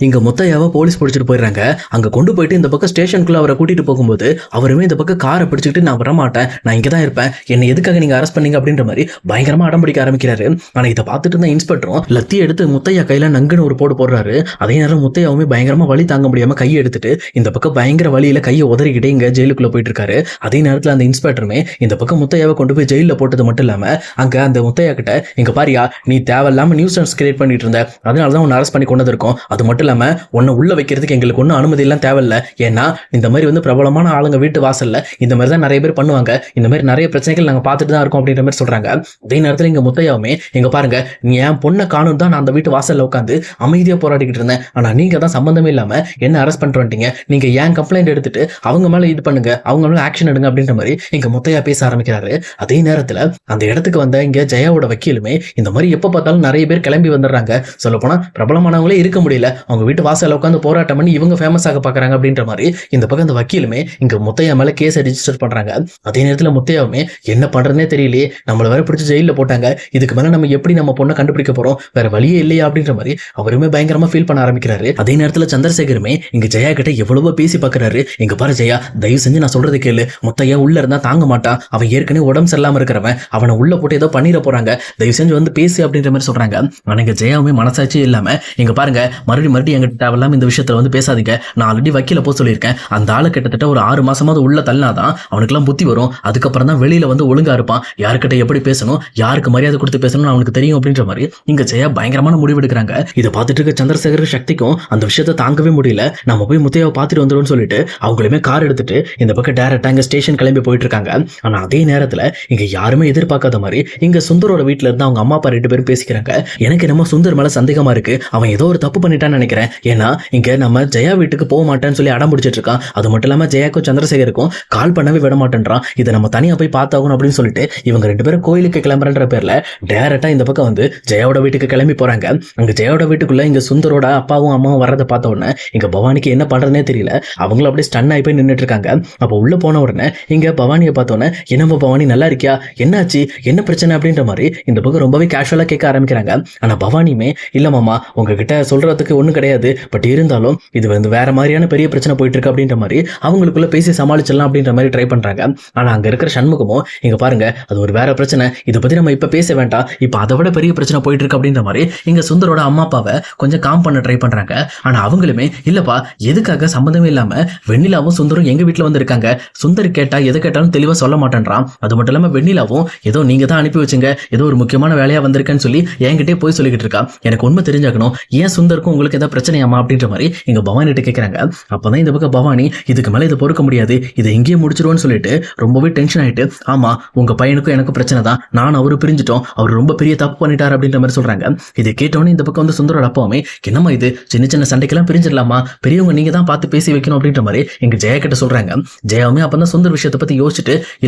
இங்க முத்தையாவை போலீஸ் பிடிச்சிட்டு போயிடுறாங்க. அங்க கொண்டு போயிட்டு இந்த பக்கம் ஸ்டேஷனுக்குள்ள அவரை கூட்டிட்டு போகும்போது அவருமே இந்த பக்கம் காரை பிடிச்சிட்டு நான் வரமாட்டேன், நான் இங்க தான் இருப்பேன், என்னை எதுக்காக நீங்க அரெஸ்ட் பண்ணீங்க அப்படின்ற மாதிரி பயங்கரமா அடம் பிடிக்க ஆரம்பிக்கிறாரு. ஆனா இதை பார்த்துட்டு இருந்த இன்ஸ்பெக்டரும் லத்தி எடுத்து முத்தையா கையில நங்குன்னு ஒரு போடுறாரு. அதே நேரம் முத்தையாவுமே பயங்கரமா வலி தாங்க முடியாம கையை எடுத்துட்டு இந்த பக்கம் பயங்கர வலியில கையை உதறிக்கிட்டே இங்க ஜெயிலுக்குள்ள போயிட்டு இருக்காரு. அதே நேரத்துல அந்த இன்ஸ்பெக்டருமே இந்த பக்கம் முத்தையாவை கொண்டு போய் ஜெயில போட்டது மட்டும் இல்லாம அங்க அந்த முத்தையா கிட்ட இங்க பாரியா, நீ தேவையில்லாம நியூசன்ஸ் கிரியேட் பண்ணிட்டு இருந்த, அதனாலதான் உன்னை அரெஸ்ட் பண்ணி கொண்டு இருக்கோம், அது மட்டும் இல்லாம உன்னை உள்ள வைக்கிறதுக்கு எங்களுக்கு ஒன்றும் அனுமதி எல்லாம் தேவையில்லை, ஏன்னா இந்த மாதிரி வந்து பிரபலமான ஆளுங்க வீட்டு வாசல்ல இந்த மாதிரி தான் நிறைய பேர் பண்ணுவாங்க, இந்த மாதிரி நிறைய பிரச்சனைகள் நாங்க பார்த்துட்டு தான் இருக்கோம் அப்படின்ற மாதிரி சொல்றாங்க. அதே நேரத்தில் இங்க முத்தையாவுமே இங்க பாருங்க, நீ என் பொண்ணை காணும் தான் நான் அந்த வீட்டு வாசல்ல உட்காந்து அமைதியா போராடிக்கிட்டு இருந்தேன், ஆனா நீங்க தான் சம்பந்தமே இல்லாம என்ன அரெஸ்ட் பண்ணிட்டு வந்துட்டீங்க, நீங்க ஏன் கம்ப்ளைண்ட் எடுத்துட்டு அவங்க மேல இது பண்ணுங்க, அவங்க மேல ஆக்ஷன் எடுங்க அப்படின்ற மாதிரி இங்க முத்தையா பேச ஆரம்பிக்கிறாரு. அதே நேரத்துல அந்த இடத்துக்கு வந்த இங்க ஜெயாவோட வக்கீலுமே இந்த மாதிரி எப்ப பார்த்தாலும் நிறைய பேர் கிளம்பி வந்துடுறாங்க, சொல்ல போனா பிரபலமானவங்களே இருக்க முடியல, அவங்க வீட்டு வாசல்ல உட்காந்து போராட்டம் பண்ணி இவங்க ஃபேமஸ் ஆக பாக்குறாங்க அப்படின்ற மாதிரி இந்த பக்கம் அந்த வக்கீலுமே இங்க முத்தையா மேல கேஸை ரிஜிஸ்டர் பண்றாங்க. அதே நேரத்துல முத்தையாவுமே என்ன பண்றதுனே தெரியலையே, நம்மள வேற பிடிச்சி ஜெயில போட்டாங்க, இதுக்கு மேல நம்ம எப்படி நம்ம பொண்ணை கண்டுபிடிக்க போறோம், வேற வழியே இல்லையா அப்படின்ற மாதிரி அவருமே பயங்கரமா ஃபீல் பண்ண ஆரம்பிக்கிறாரு. அதே நேரத்துல சந்திரசேகருமே இங்க ஜெயா கிட்ட எவ்வளவோ பேசி பாக்குறாரு. இங்க பாரு ஜெயா, தயவு செஞ்சு நான் சொல்றது கேளு, முத்தையா உள்ள இருந்தா தாங்க மாட்டான், அவன் ஏற்கனவே உடம்பு சரியில்லாம இருக்கிறவன், அவனை உள்ள போட்டு ஏதோ பண்ணிட போறாங்க, தயவு செஞ்சு வந்து பேசு அப்படின்ற மாதிரி சொல்றாங்க. ஆனா இங்க ஜெயாவுமே மனசாட்சி இல்லாம இங்க பாருங்க, மறுபடியும் எங்கிட்ட தேவையில்லாம இந்த விஷயத்துல வந்து பேசாதீங்க, நான் ஆல்ரெடி வக்கீல போக சொல்லியிருக்கேன், அந்த ஆளு கிட்டத்தட்ட ஒரு 6 மாசமாவது உள்ள தள்ளினாதான் அவனுக்குலாம் புத்தி வரும், அதுக்கப்புறம் தான் வெளியில வந்து ஒழுங்கா இருப்பான், யாருக்கிட்ட எப்படி பேசணும், யாருக்கு மரியாதை கொடுத்து பேசணும்னு அவனுக்கு தெரியும் அப்படின்ற மாதிரி இங்க ஜெயா பயங்கரமான முடிவு எடுக்கிறாங்க. இதை பார்த்துட்டு இருக்க சந்திரசேகர் சக்திக்கும் அந்த விஷயத்தை தாங்கவே முடியல, நம்ம போய் முத்தையாவை பார்த்துட்டு வந்துடும் சொல்லிட்டு அவங்களுமே கார் எடுத்துட்டு இந்த பக்கம் டைரக்டா இங்க ஸ்டேஷன் கிளம்பி போயிட்டு இருக்காங்க. ஆனா அதே நேரத்துல இங்க யாருமே எதிர்பார்க்காத மாதிரி இங்க சுந்தரோட வீட்டுல இருந்து அவங்க அம்மா அப்பா 2 பேரும் பேசிக்கிறாங்க. எனக்கு நம்ம சுந்தர் மேல சந்தேகமா இருக்கு, அவன் ஏதோ ஒரு தப்பு பண்ணிட்டான்னு நினைக்கிறேன், ஏன்னா இங்க நம்ம ஜெயா வீட்டுக்கு போக மாட்டேன்னு சொல்லி அடம் பிடிச்சிட்டு இருக்கான், அது மட்டும் இல்லாம ஜெயாக்கும் சந்திரசேகருக்கும் கால் பண்ணவே விட மாட்டேன்றான், இதை நம்ம தனியா போய் பார்த்தாகணும் அப்படின்னு சொல்லிட்டு இவங்க 2 பேரும் கோயிலுக்கு கிளம்புறன்ற பேர்ல டைரக்டா இந்த பக்கம் வந்து ஜெயாவோட வீட்டுக்கு கிளம்பி போறாங்க. அங்க ஜெயாவோட வீட்டுக்குள்ள இங்க சுந்தரோட அப்பாவும் அம்மாவும் வரதை பார்த்த உடனே இங்க பவானிக்கு என்ன பண்றதுனே தெரியல, அவங்களும் அப்படியே ஸ்டன் ஆகி போய் நின்றுட்டு இருக்காங்க. அப்போ உள்ள போன உடனே இங்க பவானியை பார்த்தோன்னே, என்னம்மா பவானி நல்லா இருக்கியா, என்னாச்சு, என்ன பிரச்சனை அப்படின்ற மாதிரி இந்த பக்கம் ரொம்பவே கேஷுவலா கேட்க ஆரம்பிக்கிறாங்க. ஆனா பவானியுமே இல்ல மாமா, உங்ககிட்ட சொல்றதுக்கு ஒண்ணும் கிடையாது, பட் இருந்தாலும் இது வந்து வேற மாதிரியான பெரிய பிரச்சனை போயிட்டு இருக்கு அப்படின்ற மாதிரி அவங்களுக்குள்ள பேசி சமாளிச்சிடலாம் அப்படின்ற மாதிரி ட்ரை பண்றாங்க. ஆனா அங்க இருக்கிற சண்முகமும் இங்க பாருங்க, அது ஒரு வேற பிரச்சனை, இதை பத்தி நம்ம இப்ப பேச வேண்டாம், இப்ப அதை விட பெரிய பிரச்சனை போயிட்டு இருக்கு அப்படின்ற மாதிரி இங்க சுந்தரோட அம்மா அப்பாவை கொஞ்சம் காம் பண்ண ட்ரை பண்றாங்க. ஆனா அவங்களுமே இல்லப்பா, எதுக்காக சம்பந்தமே இல்லாம வெண்ணிலாவும் சுந்தரும் எங்க வீட்டுல வந்து இருக்காங்க, சுந்தர் கேட்டா எதை கேட்டாலும் தெளிவா சொல்ல மாட்டேன்றான், அது மட்டும் இல்லாம வெண்ணிலாவும் ஏதோ நீங்க தான் அனுப்பி வச்சுங்க, ஏதோ ஒரு முக்கியமான வேலையா வந்திருக்கேன்னு சொல்லி என்கிட்டே போய் சொல்லிக்கிட்டு இருக்கா, எனக்கு உண்மை தெரிஞ்சாக்கணும், ஏன் சுந்தருக்கும் உங்களுக்கு ஏதாவது பிரச்சனையாமா அப்படின்ற மாதிரி எங்க பவானி கிட்ட கேட்கறாங்க. அப்பதான் இந்த பக்கம் பவானி இதுக்கு மேல இதை பொறுக்க முடியாது, இதை எங்கேயே முடிச்சிருவோன்னு சொல்லிட்டு ரொம்பவே டென்ஷன் ஆயிட்டு, ஆமா உங்க பையனுக்கும் எனக்கும் பிரச்சனை தான், நான் அவரு பிரிஞ்சிட்டோம், அவர் ரொம்ப பெரிய தப்பு பண்ணிட்டாரு அப்படின்ற மாதிரி சொல்றாங்க. இதை கேட்டோன்னே இந்த பக்கம் வந்து சுந்தரோட அப்பாவுமே என்னமா இது, சின்ன சின்ன சண்டைக்கெல்லாம் பிரிஞ்சிடலாமா, பெரியவங்க நீங்க தான் பார்த்து பேசி வைக்கணும் அப்படின்ற மாதிரி எங்க ஜெயா கிட்ட சொல்றாங்க. ஜெயாவுமே அப்பதான் சுந்தர் விஷயத்தை பத்தி யோசிச்சுட்டு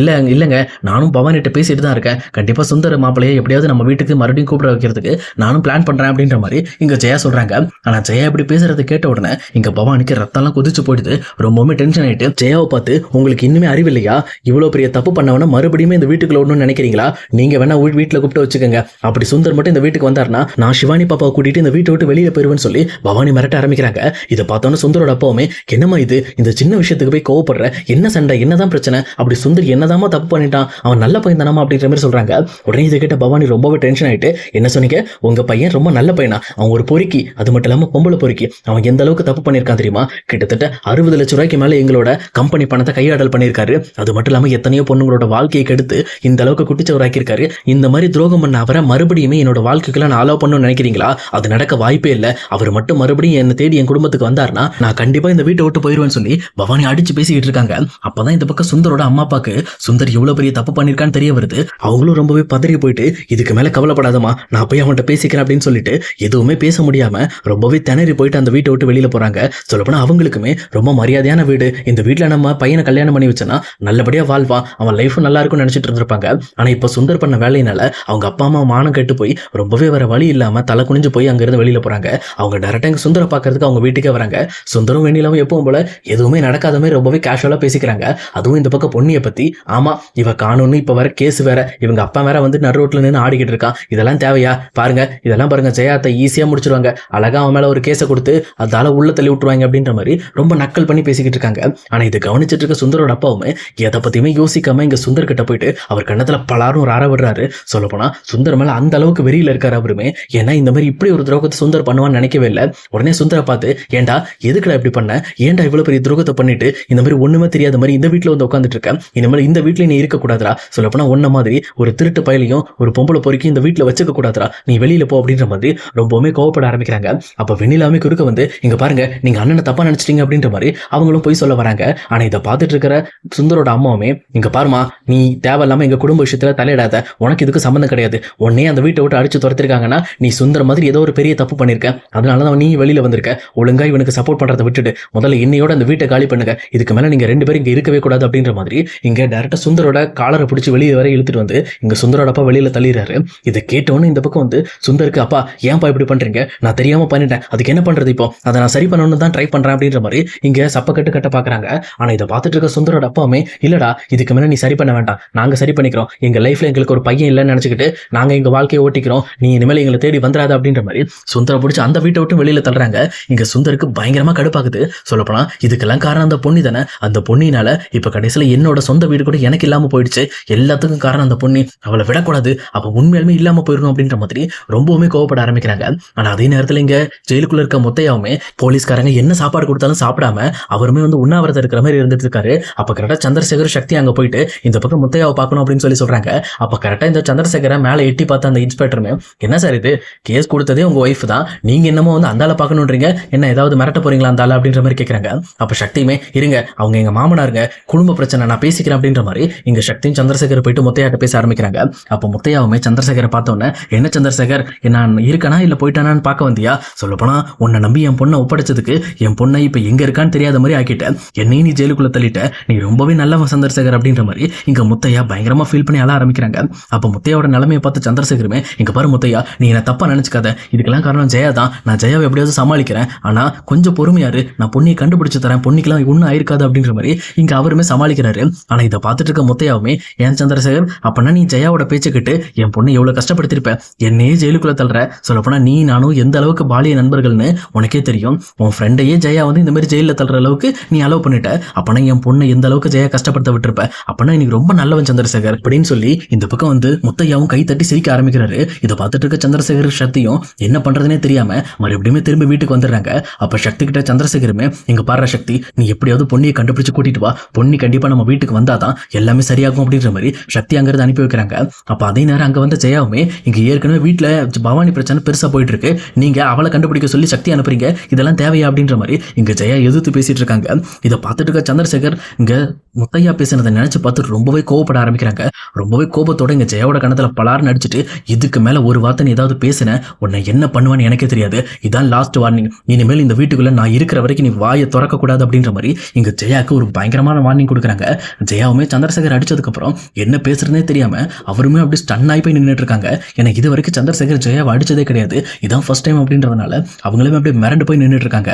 இல்லங்க நானும் பவானிட்ட பேசிட்டு தான் இருக்கேன், கண்டிப்பா சுந்தர் மாப்பிளையை எப்படியாவது நம்ம வீட்டுக்கு மறுபடியும் கூப்பிட வைக்கிறதுக்கு நானும் பிளான் பண்றேன் அப்படின்ற மாதிரி இங்க ஜெயா சொல்றாங்க. ஆனா ஜெயா இப்படி பேசுறது கேட்ட உடனே இங்க பவானிக்கு ரத்தம்லாம் கொதிச்சு போயிடுது, ரொம்பவுமே டென்ஷன் ஆயிட்டு ஜெயாவை பார்த்து, உங்களுக்கு இன்னுமே அறிவில்லையா, இவ்வளவு பெரிய தப்பு பண்ணவன மறுபடியும் இந்த வீட்டுக்குள்ள ஒண்ணு நினைக்கிறீங்களா, நீங்க வேணா வீட்டுல கூப்பிட்டு வச்சுக்கோங்க, அப்படி சுந்தர் மட்டும் இந்த வீட்டுக்கு வந்தாருன்னா நான் சிவானி பாப்பாவை கூட்டிட்டு இந்த வீட்டை விட்டு வெளியில போயிருவேன்னு சொல்லி பவானி மிரட்ட ஆரம்பிக்கிறாங்க. இதை பார்த்தோன்னு சுந்தரோட அப்பாவுமே என்னமா இது, இந்த சின்ன விஷயத்துக்கு போய் கோவப்படுற, என்ன சண்டை, என்னதான் பிரச்சனை, அப்படி சுந்தர் என்னதாமா தப்பு பண்ணிட்டான், அவன் நல்ல பையன் தானாமா அப்படின்ற மாதிரி சொல்றாங்க. உடனே இதை கேட்ட பவானி ரொம்பவே டென்ஷன் ஆயிட்டு, என்ன சொன்னீங்க, உங்க பையன் ரொம்ப நல்ல பையனா, அவன் ஒரு பொறுக்கி, அது மட்டும் இல்லாம பொம்பளை பொறுக்கி, அவன் எந்த அளவுக்கு தப்பு பண்ணிருக்கான் தெரியுமா, கிட்டத்தட்ட 60 லட்சம் ரூபாய்க்கு மேல எங்களோட கம்பெனி பணத்தை கையாடல் பண்ணிருக்காரு, அது மட்டும் இல்லாம எத்தனையோ பொண்ணுங்களோட வாழ்க்கையை கெடுத்து இந்த அளவுக்கு குட்டிச்சவராக்கியிருக்காரு, இந்த மாதிரி துரோகம் பண்ண அவரை மறுபடியுமே என்னோட வாழ்க்கைக்குள்ள நான் அலோவ் பண்ணணும்னு நினைக்கிறீங்களா, அது நடக்க வாய்ப்பே இல்லை, அவர் மட்டும் மறுபடியும் என்ன தேடி என் குடும்பத்துக்கு வந்தாருன்னா நான் கண்டிப்பா இந்த வீட்டை விட்டு போயிருவேன்னு சொல்லி பவானி அடிச்சு பேசிக்கிட்டு இருக்காங்க. அப்பதான் இந்த பக்கம் சுந்தரோட அம்மா அப்பாக்கு சுந்தர் எவ்வளவு பெரிய தப்பு பண்ணிருக்கான்னு தெரிய வருது. அவங்களும் ரொம்பவே பதறி போயிட்டு, இதுக்கு மேல கவலைப்படாதமா, நான் போய் அவன்கிட்ட பேசிக்கிறேன் அப்படின்னு சொல்லிட்டு எதுவுமே பேச முடியாம ரொம்பவே திணறி போயிட்டு அந்த வீட்டை விட்டு வெளியில போறாங்க. சொல்லப்போனா அவங்களுக்குமே ரொம்ப மரியாதையான வீடு, இந்த வீட்டுல நம்ம பையனை கல்யாணம் பண்ணி வச்சோன்னா நல்லபடியா வாழ்வான், அவன் லைஃப் நல்லா இருக்கும்னு நினைச்சிட்டு இருந்திருப்பாங்க. ஆனா இப்ப சுந்தர் பண்ண வேலையினால அவங்க அப்பா அம்மா மானம் கெட்டு போய் ரொம்பவே வர வழி இல்லாம தலை குனிஞ்சு போய் அங்க இருந்து வெளியில போறாங்க. அவங்க டைரக்டா எங்க சுந்தரை பாக்குறதுக்கு அவங்க வீட்டுக்கே வராங்க. சுந்தரம் வெண்ணிலாவும் எப்பவும் போல எதுவுமே நடக்காத மாதிரி ரொம்பவே கேஷுவலா பேசிக்கிறாங்க. அதுவும் இந்த பக்கம் பொன்னியை பத்தி, ஆமா இவ காணும்னு இப்ப வர கேஸ் வேற, இவங்க அப்பா வேற வந்து நடு ரோட்ல நின்று ஆடிக்கிட்டு இருக்கான், இதெல்லாம் தேவையா, பாருங்க இதெல்லாம் பாருங்க ஜெயாத்தை ஈஸியா முடிச்சிருவாங்க, அழகா அவன் மேல ஒரு ஒரு கேஸை கொடுத்து அதால உள்ள தள்ளி விட்டுருவாங்க அப்படின்ற மாதிரி ரொம்ப நக்கல் பண்ணி பேசிக்கிட்டு இருக்காங்க. ஆனா இதை கவனிச்சிட்டு இருக்க சுந்தரோட அப்பாவுமே எதை பத்தியுமே யோசிக்காம இங்க சுந்தர் கிட்ட போயிட்டு அவர் கண்ணத்துல பலாரும் ஒரு அற விடுறாரு. சொல்லப்போனா சுந்தர் மேல அந்த அளவுக்கு வெறியில இருக்காரு அவருமே. ஏன்னா இந்த மாதிரி இப்படி ஒரு துரோகத்தை சுந்தர் பண்ணுவான்னு நினைக்கவே இல்லை. உடனே சுந்தரை பார்த்து, ஏன்டா எதுக்குடா இப்படி பண்ண, ஏன்டா இவ்வளவு பெரிய துரோகத்தை பண்ணிட்டு இந்த மாதிரி ஒண்ணுமே தெரியாத மாதிரி இந்த வீட்டுல வந்து உட்காந்துட்டு இருக்க, இந்த மாதிரி இந்த வீட்டுல நீ இருக்க கூடாதுரா, சொல்லப்போனா ஒன்ன மாதிரி ஒரு திருட்டு பயலையும் ஒரு பொம்பளை பொறுக்கி இந்த வீட்டுல வச்சுக்க கூடாதுரா, நீ வெளியில போ அப்படின்ற மாதிரி ரொம்பவுமே கோவப்பட ஆரம்பிக்கிறாங்க. அப்ப வெண்ணிலாமே குறுக்க வந்து, இங்க பாருங்க நீங்க அண்ணனை தப்பா நினைச்சிட்டீங்க அப்படின்ற மாதிரி அவங்களும் போய் சொல்ல வராங்க. ஆனா இதை பார்த்துட்டு இருக்கிற சுந்தரோட அம்மாவுமே, இங்க பாருமா நீ தேவையில்லாம எங்க குடும்ப விஷயத்துல தலையிடாத, உனக்கு இதுக்கு சம்மந்தம் கிடையாது, உடனே அந்த வீட்டை விட்டு அடிச்சு துரத்திருக்காங்கன்னா நீ சுந்தர மாதிரி ஏதோ ஒரு பெரிய தப்பு பண்ணிருக்க, அதனாலதான் நீ வெளியில வந்திருக்க, ஒழுங்கா இவனுக்கு சப்போர்ட் பண்றதை விட்டுட்டு முதல்ல இன்னையோட அந்த வீட்டை காலி பண்ணுங்க, இதுக்கு மேல நீங்க 2 பேரும் இங்க இருக்கவே கூடாது அப்படின்ற மாதிரி இங்க டைரக்டா சுந்தரோட காலரை பிடிச்சி வெளியே வரை இழுத்துட்டு வந்து இங்க சுந்தரோட அப்பா வெளியில தள்ளிடுறாரு. இதை கேட்டவொன்னு இந்த பக்கம் வந்து சுந்தருக்கு, அப்பா ஏன்பா இப்படி பண்றீங்க, நான் தெரியாம பண்ணிட்டேன், அதுக்கு என்ன பண்றது இப்போ, அதை நான் சரி பண்ணணும்னு தான் ட்ரை பண்றேன் அப்படின்ற மாதிரி இங்க சப்ப கட்ட பாக்குறாங்க. ஆனா இதை பார்த்துட்டு இருக்க சுந்தரோட அப்பாவுமே, இல்லடா இதுக்கு மேல நீ சரி பண்ண வேண்டாம், நாங்க சரி பண்ணிக்கிறோம், எங்க லைஃப்ல எங்களுக்கு ஒரு பையன் இல்லைன்னு நினைச்சுக்கிட்டு நாங்க எங்க வாழ்க்கையை ஓட்டிக்கிறோம், நீ இனிமேல் எங்களை தேடி வந்துடாத அப்படின்ற மாதிரி சுந்தரை பிடிச்சி அந்த வீட்டை விட்டு வெளியில தள்ளுறாங்க. இங்க சுந்தருக்கு பயங்கரமா கடுப்பாகுது. சொல்லப்போனா இதுக்கெல்லாம் காரணம் அந்த பொண்ணு தானே, அந்த பொண்ணினால இப்ப கடைசியில என்னோட சொந்த வீடு கூட எனக்கு இல்லாம போயிடுச்சு, எல்லாத்துக்கும் காரணம் அந்த பொண்ணு, அவளை விடக்கூடாது, அப்ப உண்மையாலுமே இல்லாம போயிடணும் அப்படின்ற மாதிரி ரொம்பவுமே கோவப்பட ஆரம்பிக்கிறாங்க. ஆனா அதே நேரத்துல இங்க ஜெயிலுக்குள்ள இருக்க முத்தையாவுமே போலீஸ்காரங்க என்ன சாப்பாடு கொடுத்தாலும் சாப்பிடாம அவருமே வந்து உண்ணாவிரதம் இருக்கிற மாதிரி இருந்துட்டு இருக்காரு. அப்ப கரெக்டா சந்திரசேகர் சக்தி அங்க போயிட்டு இந்த பக்கம் முத்தையாவை பார்க்கணும் அப்படின்னு சொல்லி சொல்றாங்க. அப்ப கரெக்டா இந்த சந்திரசேகரை மேல எட்டி பார்த்த அந்த இன்ஸ்பெக்டருமே, என்ன சார் இது, கேஸ் கொடுத்ததே உங்க ஒய்ஃப் தான், நீங்க என்னமோ வந்து அந்த ஆளை பார்க்கணுன்றீங்க, என்ன ஏதாவது மிரட்ட போறீங்களா அந்த ஆளு அப்படின்ற மாதிரி கேட்கறாங்க. அப்ப சக்தியுமே, இருங்க அவங்க எங்க மாமனாருங்க, குடும்ப பிரச்சனை, நான் பேசிக்கிறேன் அப்படின்ற மாதிரி இங்க சக்தியும் சந்திரசேகர் போயிட்டு முத்தையாட்ட பேச ஆரம்பிக்கிறாங்க. அப்ப முத்தையாவுமே சந்திரசேகரை பார்த்தோன்னே, என்ன சந்திரசேகர் நான் இருக்கனா இல்ல போயிட்டானான்னு பார்க்க வந்தியா, சொல்லப்போனா உன்னை நம்பி என் பொண்ணை ஒப்படைச்சதுக்கு என் பொண்ணை இப்ப எங்க இருக்கான்னு தெரியாத மாதிரி ஆக்கிட்ட, என்னையும் நீ ஜெயிலுக்குள்ள தள்ளிட்ட, நீ ரொம்பவே நல்லவன் சந்திரசேகர் அப்படின்ற மாதிரி இங்க முத்தையா பயங்கரமா ஃபீல் பண்ணி அழ ஆரம்பிக்கிறாங்க. அப்ப முத்தையோட நிலைமையை பார்த்து சந்திரசேகருமே, இங்க பாரு முத்தையா, நீ என்ன தப்பா நினைச்சுக்காத, இதுக்கெல்லாம் காரணம் ஜெயா தான், நான் ஜெயாவை எப்படியாவது சமாளிக்கிறேன், ஆனா கொஞ்சம் பொறுமையாரு, நான் பொண்ணியை கண்டுபிடிச்சு தரேன், பொண்ணிக்கெல்லாம் ஒன்னும் ஆயிருக்காது அப்படின்ற மாதிரி இங்க அவருமே சமாளிக்கிறாரு. ஆனா இதை பார்த்துட்டு இருக்க முத்தையாவுமே, ஏன் சந்திரசேகர் அப்பனா நீ ஜெயாவோட பேச்சு கிட்டு என் பொண்ணு எவ்வளவு கஷ்டப்படுத்திருப்ப, என்னையே ஜெயிலுக்குள்ள தள்ளுற, சொல்லப்போனா நீ நானும் எந்த அளவுக்கு பாலிய நண்பர்கள்னு உனக்கே தெரியும், உன் ஃப்ரெண்டையே ஜெயா வந்து இந்த மாதிரி ஜெயில தள்ளுற அளவுக்கு நீ அலோவ் பண்ணிட்ட, அப்பனா என் பொண்ணை எந்த அளவுக்கு ஜெயா கஷ்டப்படுத்த விட்டுருப்ப, அப்பனா இன்னைக்கு ரொம்ப நல்லவன் சந்திரசேகர் அப்படின்னு சொல்லி இந்த பக்கம் வந்து முத்தையாவும் கை தட்டி சிரிக்க ஆரம்பிக்கிறாரு. இதை பார்த்துட்டு இருக்க சந்திரசேகர் சக்தியும் என்ன பண்றதுனே தெரியாம மறுபடியும் திரும்பி வீட்டுக்கு வந்துடுறாங்க. அப்ப சக்தி கிட்ட சந்திரசேகருமே, இங்க பாரு சக்தி, நீ எப்படியாவது பொண்ணியை கண்டுபிடிச்சு கூட்டிட்டு வா, பொண்ணி கண்டிப்பா நம்ம வீட்டுக்கு வந்தாதான் எல்லாமே சரியாகும் அப்படின்ற மாதிரி சக்தி அங்கிருந்து அனுப்பி வைக்கிறாங்க. அப்ப அதே நேரம் அங்க வந்து ஜெயாவுமே, இங்க ஏற்கனவே வீட்டுல பவானி பிரச்சனை பெருசா போயிட்டு இருக்கு, நீங்க அவளை கண்டுபிடிக்க சொல்லி சக்தி அனுப்புறீங்க, இதெல்லாம் தேவையா அப்படின்ற மாதிரி இங்க ஜெயா எதிர்த்து பேசிட்டு இருக்காங்க. இதை பார்த்துட்டு இருக்க சந்திரசேகர் இங்க முத்தையா பேசினதை நினைச்சு பார்த்து ரொம்பவே கோவப்பட ஆரம்பிக்கிறாங்க. ரொம்பவே கோபத்தோட இங்க ஜெயாவோட கணத்துல பலார்னு அடிச்சுட்டு, இதுக்கு மேல ஒரு வார்த்தை நீ ஏதாவது பேசின உன்னை என்ன பண்ணுவான்னு எனக்கே தெரியாது, இதான் லாஸ்ட் வார்னிங், இனிமேல் இந்த வீட்டுக்குள்ள நான் இருக்கிற வரைக்கும் நீ வாயை திறக்க கூடாது அப்படின்ற மாதிரி இங்க ஜெயாவுக்கு ஒரு பயங்கரமான வார்னிங் கொடுக்குறாங்க. ஜெயாவுமே சந்திரசேகர் அடிச்சதுக்கு அப்புறம் என்ன பேசுறதுனே தெரியாம அவருமே அப்படி ஸ்டன் ஆகி போய் நின்றுட்டு இருக்காங்க. எனக்கு இது வரைக்கும் சந்திரசேகர் ஜெயாவை அடிச்சதே கிடையாது, இதான் ஃபர்ஸ்ட் டைம் அப்படின்றதுனால அவங்களுமே அப்படியே மிரண்டு போய் நின்றுட்டு இருக்காங்க.